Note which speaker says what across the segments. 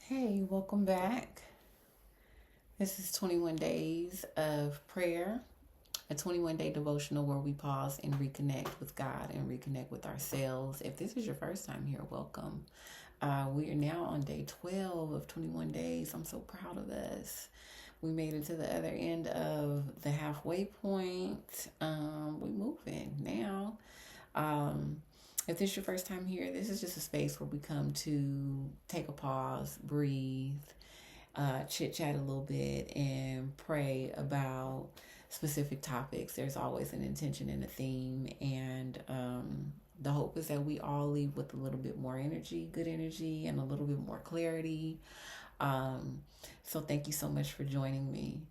Speaker 1: Hey, welcome back. This is 21 Days of Prayer, a 21-day devotional where we pause and reconnect with God and reconnect with ourselves. If this is your first time here, welcome. We are now on day 12 of 21 days. I'm so proud of us. We made it to the other end of the halfway point. We moving now. If this is your first time here, this is just a space where we come to take a pause, breathe, chit chat a little bit, and pray about specific topics. There's always an intention and a theme, and the hope is that we all leave with a little bit more energy, good energy, and a little bit more clarity. So thank you so much for joining me.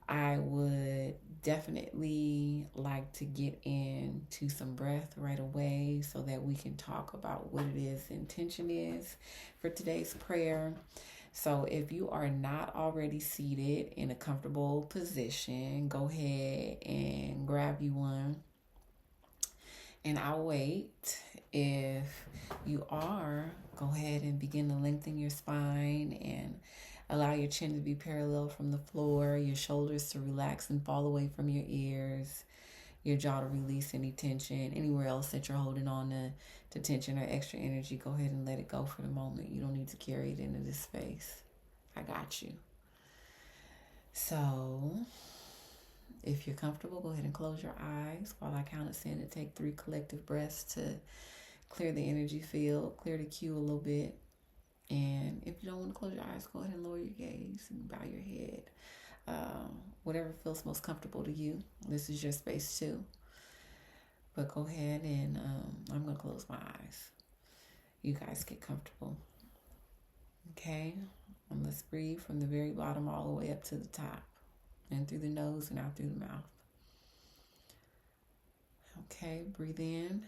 Speaker 1: I would definitely like to get into some breath right away so that we can talk about what it is the intention is for today's prayer. So if you are not already seated in a comfortable position, go ahead and grab you one. And I'll wait. If you are, go ahead and begin to lengthen your spine and allow your chin to be parallel from the floor, your shoulders to relax and fall away from your ears, your jaw to release any tension. Anywhere else that you're holding on to tension or extra energy, go ahead and let it go for the moment. You don't need to carry it into this space. I got you. So, if you're comfortable, go ahead and close your eyes while I count us in and take 3 collective breaths to clear the energy field, clear the queue a little bit. And if you don't want to close your eyes, go ahead and lower your gaze and bow your head. Whatever feels most comfortable to you. This is your space too. But go ahead and I'm going to close my eyes. You guys get comfortable. Okay? And let's breathe from the very bottom all the way up to the top. In through the nose and out through the mouth. Okay, breathe in.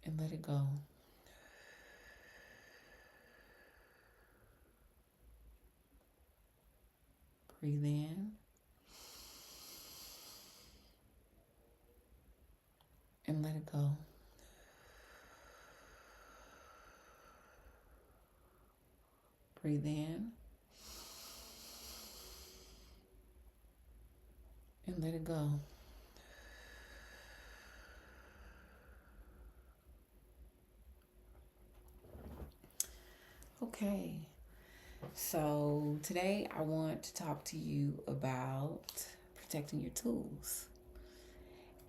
Speaker 1: And let it go. Breathe in. And let it go. Breathe in. And let it go. Okay, so today I want to talk to you about protecting your tools.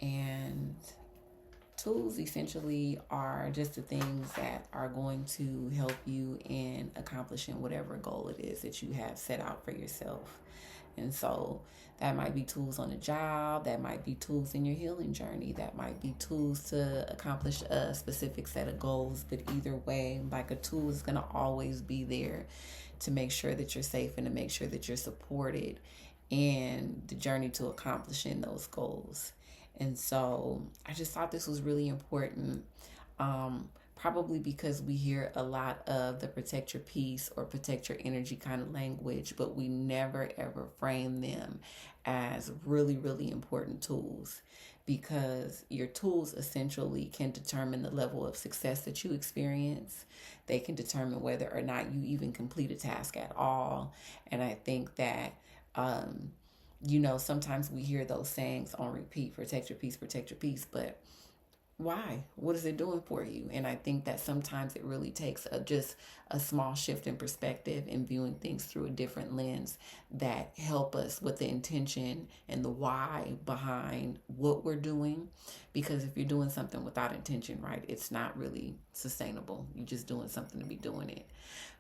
Speaker 1: And tools essentially are just the things that are going to help you in accomplishing whatever goal it is that you have set out for yourself. And so that might be tools on the job, that might be tools in your healing journey, that might be tools to accomplish a specific set of goals. But either way, like a tool is going to always be there to make sure that you're safe and to make sure that you're supported in the journey to accomplishing those goals. And so I just thought this was really important. Probably because we hear a lot of the protect your peace or protect your energy kind of language, but we never ever frame them as really, really important tools, because your tools essentially can determine the level of success that you experience. They can determine whether or not you even complete a task at all. And I think that, sometimes we hear those sayings on repeat, protect your peace, but why? What is it doing for you? And I think that sometimes it really takes just a small shift in perspective and viewing things through a different lens that help us with the intention and the why behind what we're doing. Because if you're doing something without intention, right, it's not really sustainable. You're just doing something to be doing it.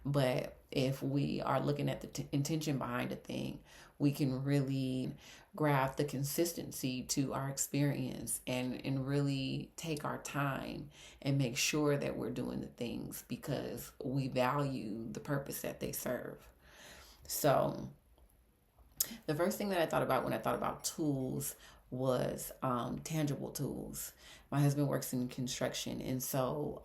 Speaker 1: But if we are looking at the intention behind a thing, we can really grab the consistency to our experience and really take our time and make sure that we're doing the things because we value the purpose that they serve. So the first thing that I thought about when I thought about tools was tangible tools. My husband works in construction, and so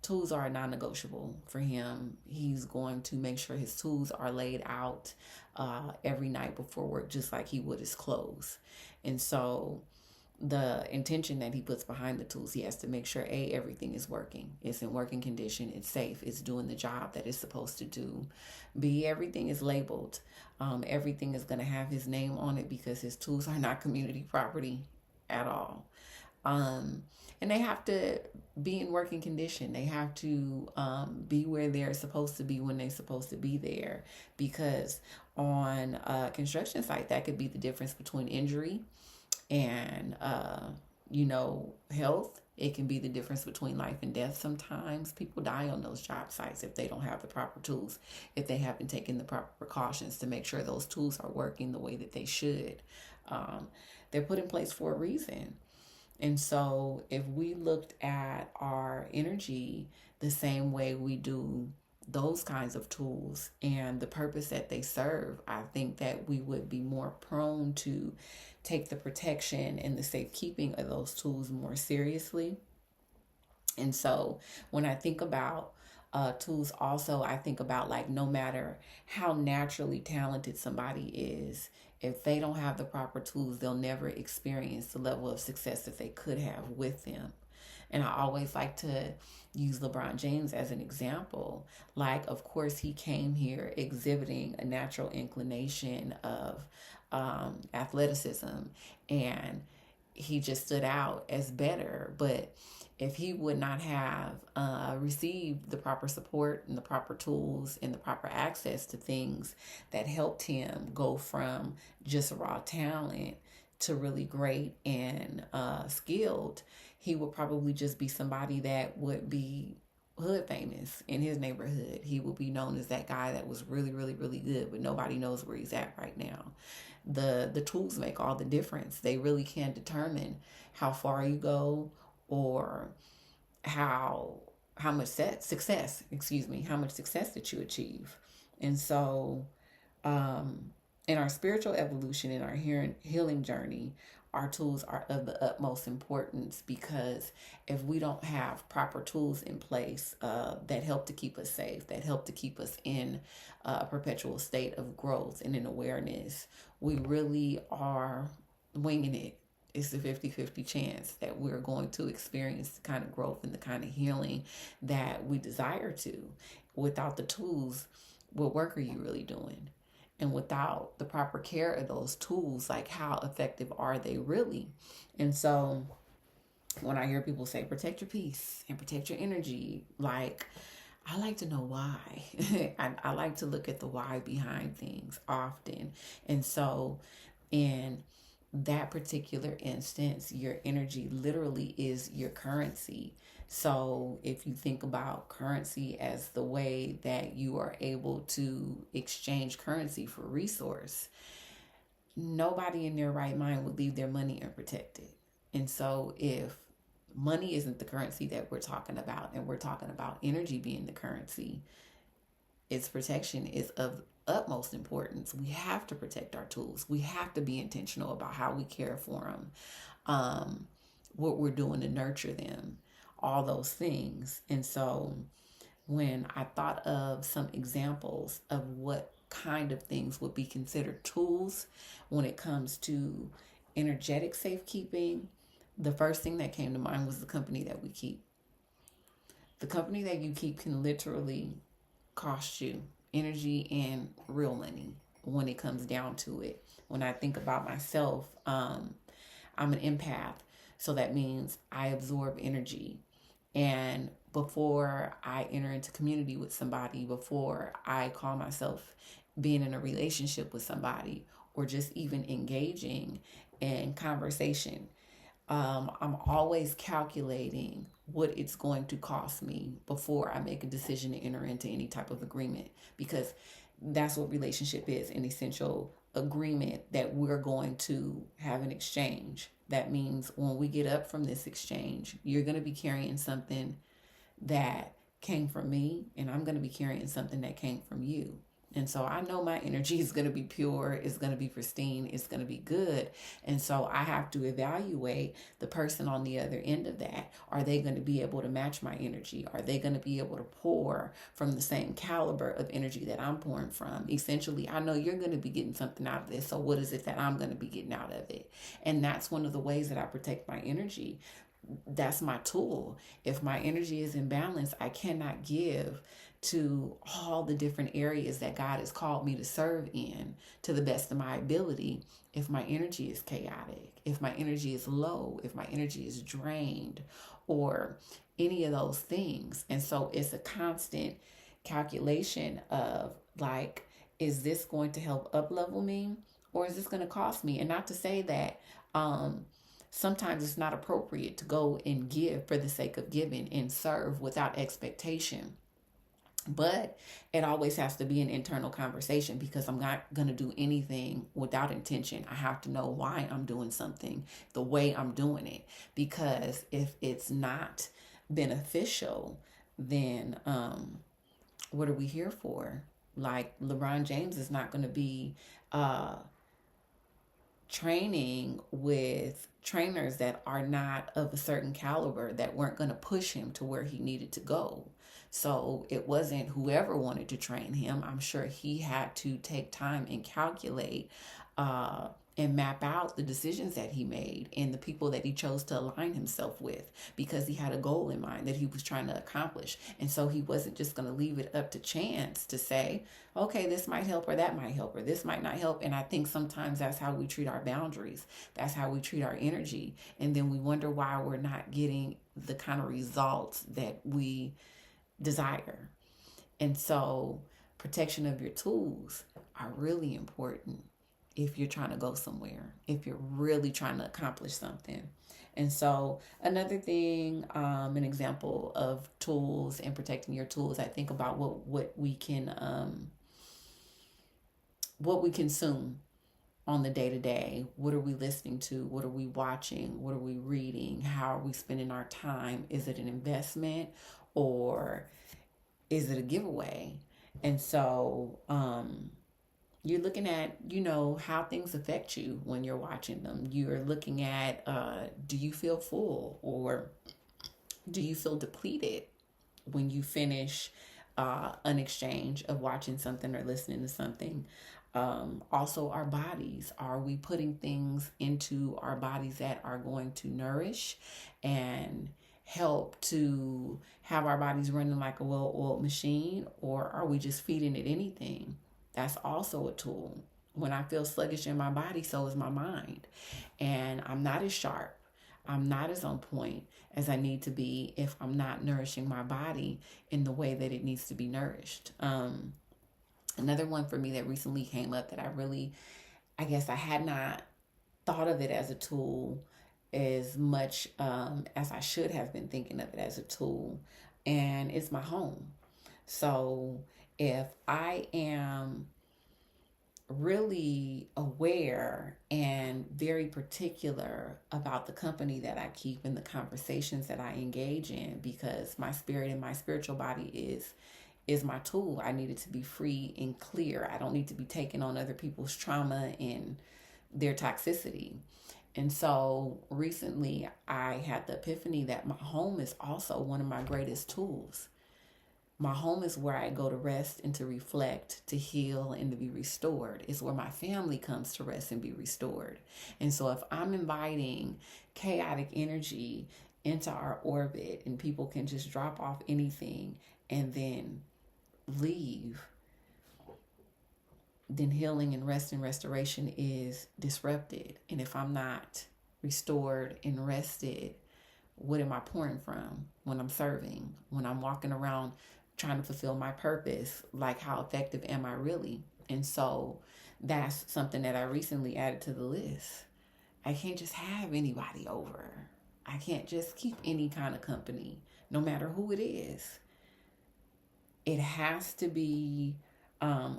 Speaker 1: tools are non-negotiable for him. He's going to make sure his tools are laid out every night before work, just like he would his clothes. And so the intention that he puts behind the tools. He has to make sure everything is working, it's in working condition, it's safe, it's doing the job that it's supposed to do. Everything is labeled. Everything is going to have his name on it, because his tools are not community property at all. And they have to be in working condition. They have to be where they're supposed to be when they're supposed to be there, because on a construction site, that could be the difference between injury and health. It can be the difference between life and death. Sometimes people die on those job sites if they don't have the proper tools, if they haven't taken the proper precautions to make sure those tools are working the way that they should. They're put in place for a reason. And so if we looked at our energy the same way we do those kinds of tools and the purpose that they serve, I think that we would be more prone to take the protection and the safekeeping of those tools more seriously. And so when I think about tools, also, I think about, like, no matter how naturally talented somebody is, if they don't have the proper tools, they'll never experience the level of success that they could have with them. And I always like to use LeBron James as an example. Like, of course, he came here exhibiting a natural inclination of athleticism, and he just stood out as better. But if he would not have received the proper support and the proper tools and the proper access to things that helped him go from just raw talent to really great and skilled, he would probably just be somebody that would be hood famous in his neighborhood. He will be known as that guy that was really, really, really good, but nobody knows where he's at right now. The tools make all the difference. They really can determine how far you go, or how much success that you achieve. And so in our spiritual evolution, in our healing journey, our tools are of the utmost importance, because if we don't have proper tools in place that help to keep us safe, that help to keep us in a perpetual state of growth and in awareness, we really are winging it. It's a 50-50 chance that we're going to experience the kind of growth and the kind of healing that we desire to. Without the tools, what work are you really doing? And without the proper care of those tools, like, how effective are they really? And so when I hear people say, protect your peace and protect your energy, like, I like to know why. I like to look at the why behind things often. And so in that particular instance, your energy literally is your currency. So if you think about currency as the way that you are able to exchange currency for resource, nobody in their right mind would leave their money unprotected. And so if money isn't the currency that we're talking about, and we're talking about energy being the currency, its protection is of utmost importance. We have to protect our tools. We have to be intentional about how we care for them, what we're doing to nurture them, all those things. And so when I thought of some examples of what kind of things would be considered tools when it comes to energetic safekeeping, the first thing that came to mind was the company that we keep. The company that you keep can literally cost you energy and real money when it comes down to it. When I think about myself, I'm an empath. So that means I absorb energy. And before I enter into community with somebody, before I call myself being in a relationship with somebody, or just even engaging in conversation, I'm always calculating what it's going to cost me before I make a decision to enter into any type of agreement, because that's what relationship is, an essential agreement that we're going to have an exchange. That means when we get up from this exchange, you're going to be carrying something that came from me, and I'm going to be carrying something that came from you. And so I know my energy is going to be pure, it's going to be pristine, it's going to be good. And so I have to evaluate the person on the other end of that. Are they going to be able to match my energy? Are they going to be able to pour from the same caliber of energy that I'm pouring from? Essentially, I know you're going to be getting something out of this. So what is it that I'm going to be getting out of it? And that's one of the ways that I protect my energy. That's my tool. If my energy is in balance, I cannot give to all the different areas that God has called me to serve in to the best of my ability. If my energy is chaotic, if my energy is low, if my energy is drained, or any of those things. And so it's a constant calculation of like, is this going to help up level me, or is this going to cost me? And not to say that sometimes it's not appropriate to go and give for the sake of giving and serve without expectation. But it always has to be an internal conversation, because I'm not going to do anything without intention. I have to know why I'm doing something the way I'm doing it. Because if it's not beneficial, then what are we here for? Like LeBron James is not going to be training with trainers that are not of a certain caliber, that weren't going to push him to where he needed to go. So it wasn't whoever wanted to train him. I'm sure he had to take time and calculate and map out the decisions that he made and the people that he chose to align himself with, because he had a goal in mind that he was trying to accomplish. And so he wasn't just going to leave it up to chance to say, okay, this might help or that might help or this might not help. And I think sometimes that's how we treat our boundaries. That's how we treat our energy. And then we wonder why we're not getting the kind of results that we desire. And so protection of your tools are really important if you're trying to go somewhere, if you're really trying to accomplish something. And so another thing, an example of tools and protecting your tools, I think about what we consume on the day-to-day. What are we listening to? What are we watching? What are we reading? How are we spending our time? Is it an investment, or is it a giveaway? And so you're looking at, how things affect you when you're watching them. You're looking at, do you feel full, or do you feel depleted when you finish an exchange of watching something or listening to something? Also, our bodies. Are we putting things into our bodies that are going to nourish and help to have our bodies running like a well-oiled machine, or are we just feeding it anything? That's also a tool. When I feel sluggish in my body, so is my mind. And I'm not as sharp, I'm not as on point as I need to be if I'm not nourishing my body in the way that it needs to be nourished. Another one for me that recently came up that I guess I had not thought of it as a tool as much as I should have been thinking of it as a tool, and it's my home. So if I am really aware and very particular about the company that I keep and the conversations that I engage in, because my spirit and my spiritual body is my tool. I need it to be free and clear. I don't need to be taking on other people's trauma and their toxicity. And so recently I had the epiphany that my home is also one of my greatest tools. My home is where I go to rest and to reflect, to heal, and to be restored. It's where my family comes to rest and be restored. And so if I'm inviting chaotic energy into our orbit and people can just drop off anything and then leave, then healing and rest and restoration is disrupted. And if I'm not restored and rested, what am I pouring from when I'm serving, when I'm walking around trying to fulfill my purpose? Like, how effective am I really? And so that's something that I recently added to the list. I can't just have anybody over. I can't just keep any kind of company, no matter who it is. It has to be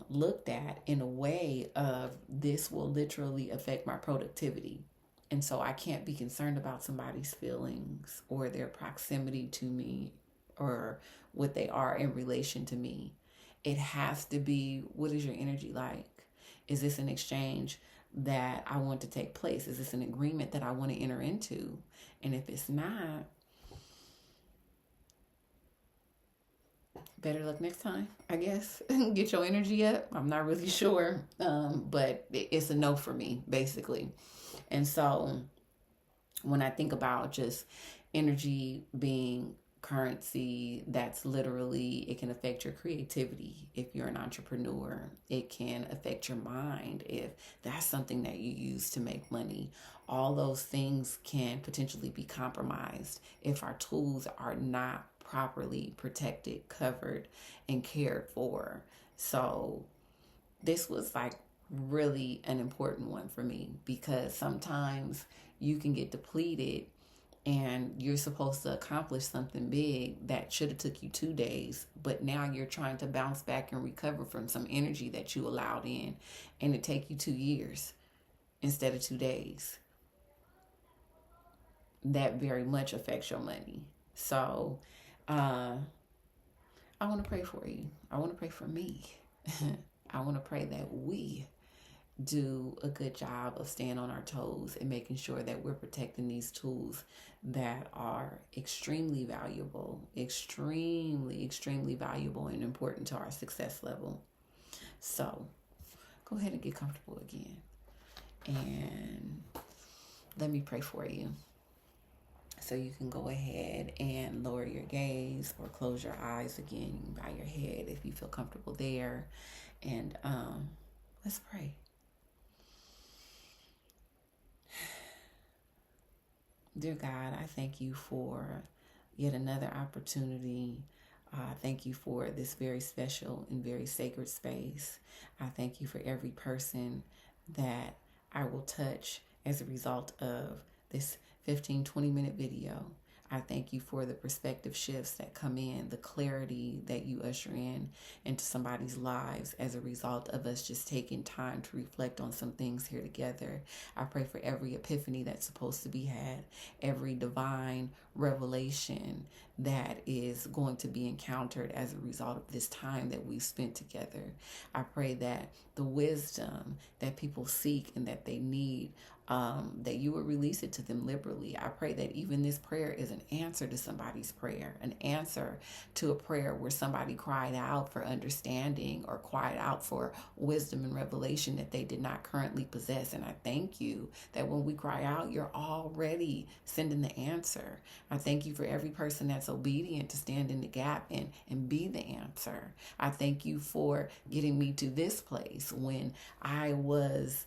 Speaker 1: looked at in a way of, this will literally affect my productivity. And so I can't be concerned about somebody's feelings or their proximity to me or what they are in relation to me. it has to be, what is your energy like? Is this an exchange that I want to take place? Is this an agreement that I want to enter into? And if it's not, better luck next time, I guess. Get your energy up. I'm not really sure, but it's a no for me, basically. And so when I think about just energy being currency, that's literally, it can affect your creativity if you're an entrepreneur. It can affect your mind if that's something that you use to make money. All those things can potentially be compromised if our tools are not properly protected, covered, and cared for. So this was like really an important one for me, because sometimes you can get depleted and you're supposed to accomplish something big that should have took you 2 days, but now you're trying to bounce back and recover from some energy that you allowed in, and it take you 2 years instead of 2 days. That very much affects your money. So I want to pray for you. I want to pray for me. I want to pray that we do a good job of staying on our toes and making sure that we're protecting these tools that are extremely valuable, extremely valuable and important to our success level. So go ahead and get comfortable again. And let me pray for you. So you can go ahead and lower your gaze or close your eyes again. You can bow your head if you feel comfortable there. And let's pray. Dear God, I thank you for yet another opportunity. Thank you for this very special and very sacred space. I thank you for every person that I will touch as a result of this 15-20 minute video. I thank you for the perspective shifts that come in, the clarity that you usher in into somebody's lives as a result of us just taking time to reflect on some things here together. I pray for every epiphany that's supposed to be had, every divine revelation that is going to be encountered as a result of this time that we've spent together. I pray that the wisdom that people seek and that they need, that you will release it to them liberally. I pray that even this prayer is an answer to somebody's prayer, an answer to a prayer where somebody cried out for understanding or cried out for wisdom and revelation that they did not currently possess. And I thank you that when we cry out, you're already sending the answer. I thank you for every person that's obedient to stand in the gap and be the answer. I thank you for getting me to this place when I was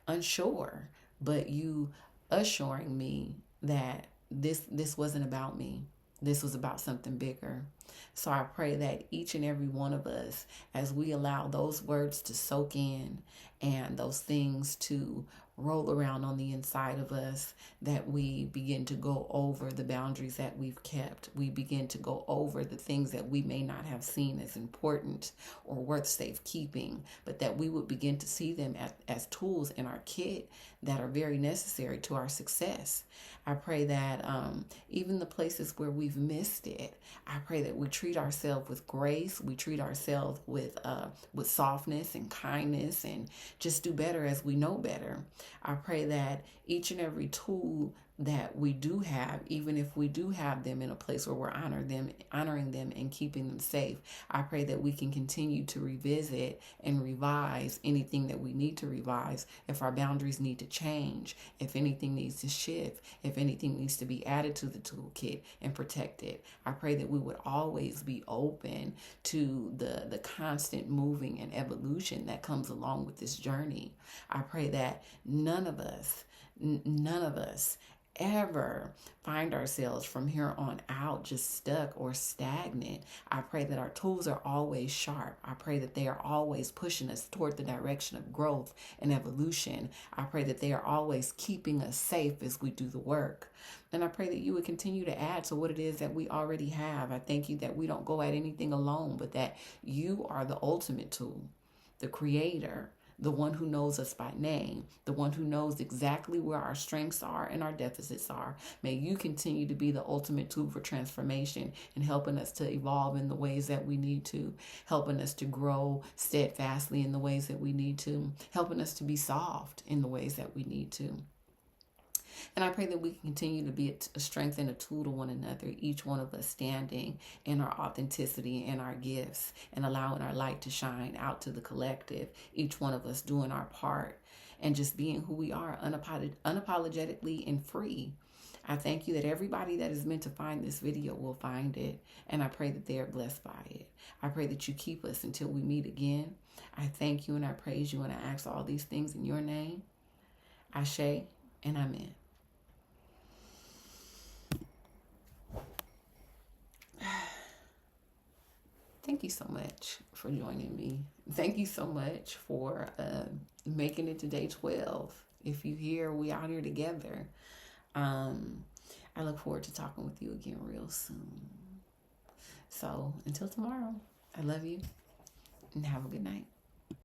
Speaker 1: unsure, but you assuring me that this wasn't about me. This was about something bigger. So I pray that each and every one of us, as we allow those words to soak in and those things to roll around on the inside of us, that we begin to go over the boundaries that we've kept. We begin to go over the things that we may not have seen as important or worth safekeeping, but that we would begin to see them as tools in our kit that are very necessary to our success. I pray that even the places where we've missed it, I pray that we treat ourselves with grace, we treat ourselves with softness and kindness, and just do better as we know better. I pray that each and every tool that we do have, even if we do have them in a place where we're honoring them and keeping them safe, I pray that we can continue to revisit and revise anything that we need to revise, if our boundaries need to change, if anything needs to shift, if anything needs to be added to the toolkit and protected. I pray that we would always be open to the constant moving and evolution that comes along with this journey. I pray that none of us ever find ourselves from here on out just stuck or stagnant. I pray that our tools are always sharp. I pray that they are always pushing us toward the direction of growth and evolution. I pray that they are always keeping us safe as we do the work. And I pray that you would continue to add to what it is that we already have. I thank you that we don't go at anything alone, but that you are the ultimate tool, the creator, the one who knows us by name, the one who knows exactly where our strengths are and our deficits are. May you continue to be the ultimate tool for transformation and helping us to evolve in the ways that we need to, helping us to grow steadfastly in the ways that we need to, helping us to be soft in the ways that we need to. And I pray that we can continue to be a strength and a tool to one another, each one of us standing in our authenticity and our gifts and allowing our light to shine out to the collective, each one of us doing our part and just being who we are unapologetically and free. I thank you that everybody that is meant to find this video will find it, and I pray that they are blessed by it. I pray that you keep us until we meet again. I thank you and I praise you and I ask all these things in your name. Ashe and Amen. Thank you so much for joining me. Thank you so much for making it to day 12. If you hear, we out here together. I look forward to talking with you again real soon. So until tomorrow, I love you and have a good night.